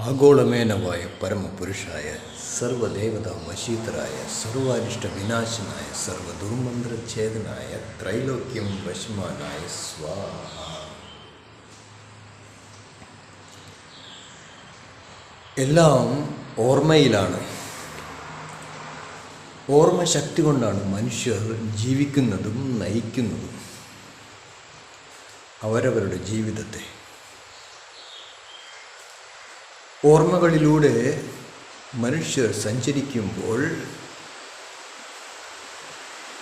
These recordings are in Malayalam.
ആഗോളമേനവായ പരമപുരുഷായ സർവദേവത വശീതരായ സർവാരിഷ്ട വിനാശനായ സർവദുർമന്ത്രഛേദനായ ത്രൈലോക്യം വശമാനായ സ്വാഹ. എല്ലാം ഓർമ്മയിലാണ്. ഓർമ്മശക്തി കൊണ്ടാണ് മനുഷ്യർ ജീവിക്കുന്നതും നയിക്കുന്നതും അവരവരുടെ ജീവിതത്തെ. ഓർമ്മകളിലൂടെ മനുഷ്യർ സഞ്ചരിക്കുമ്പോൾ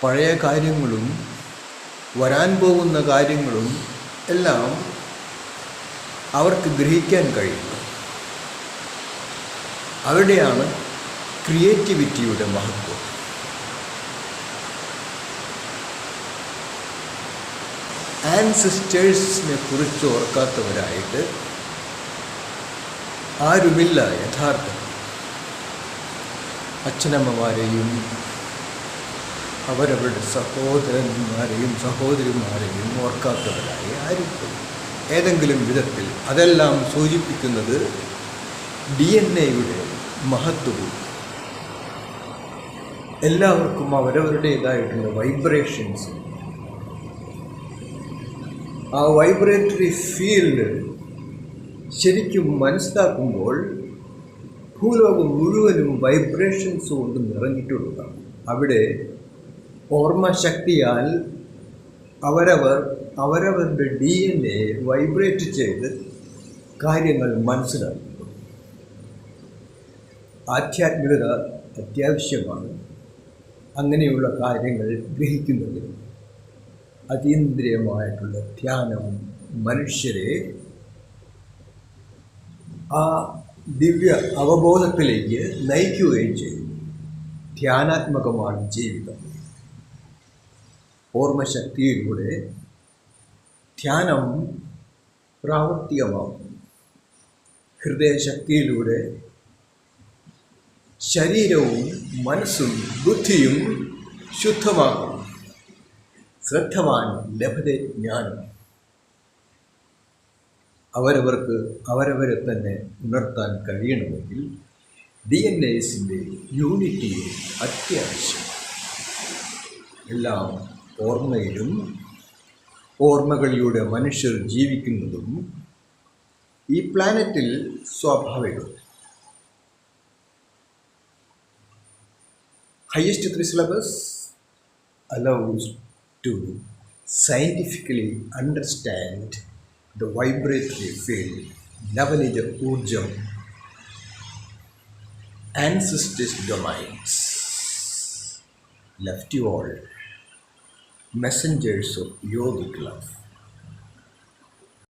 പഴയ കാര്യങ്ങളും വരാൻ പോകുന്ന കാര്യങ്ങളും എല്ലാം അവർക്ക് ഗ്രഹിക്കാൻ കഴിയുന്നു. അവിടെയാണ് ക്രിയേറ്റിവിറ്റിയുടെ മഹത്വം. ആൻസിസ്റ്റേഴ്സിനെ കുറിച്ച് ഓർക്കാത്തവരായിട്ട് ആരുമില്ല. യഥാർത്ഥം അച്ഛനമ്മമാരെയും അവരവരുടെ സഹോദരന്മാരെയും സഹോദരിമാരെയും ഓർക്കാത്തവരായി ആരും ഏതെങ്കിലും വിധത്തിൽ. അതെല്ലാം സൂചിപ്പിക്കുന്നത് DNA-യുടെ മഹത്വവും എല്ലാവർക്കും അവരവരുടേതായിട്ടുള്ള വൈബ്രേഷൻസ്, ആ വൈബ്രേറ്ററി ഫീൽഡ് ശരിക്കും മനസ്സിലാക്കുമ്പോൾ ഭൂലോകം മുഴുവനും വൈബ്രേഷൻസ് കൊണ്ട് നിറഞ്ഞിട്ടുള്ളതാണ്. അവിടെ ഓർമ്മശക്തിയാൽ അവരവരുടെ DNA വൈബ്രേറ്റ് ചെയ്ത് കാര്യങ്ങൾ മനസ്സിലാക്കുന്നു. ആധ്യാത്മികത അത്യാവശ്യമാണ്. അങ്ങനെയുള്ള കാര്യങ്ങൾ ഗ്രഹിക്കുന്നതിന് അതീന്ദ്രിയമായിട്ടുള്ള ധ്യാനം മനുഷ്യരെ ആ ദിവ്യ അവബോധത്തിലേക്ക് നയിക്കുകയും ചെയ്യും. ധ്യാനാത്മകമാണ് ജീവിതം. ഓർമ്മശക്തിയിലൂടെ ധ്യാനം പ്രാവർത്തികമാകും. ഹൃദയശക്തിയിലൂടെ ശരീരവും മനസ്സും ബുദ്ധിയും ശുദ്ധമാകും. ശ്രദ്ധവാൻ ലഭതേ ജ്ഞാനം. അവരവർക്ക് അവരവരെ തന്നെ ഉണർത്താൻ കഴിയണമെങ്കിൽ DNA-സിൻ്റെ യൂണിറ്റി അത്യാവശ്യം. എല്ലാം ഓർമ്മയിലും ഓർമ്മകളിലൂടെ മനുഷ്യർ ജീവിക്കുന്നതും ഈ പ്ലാനറ്റിൽ സ്വാഭാവികം. Highest 3 syllabus allows to scientifically understand the vibratory field, Navaniga Urjam, ancestors' domains. Left you all, messengers of yogic love.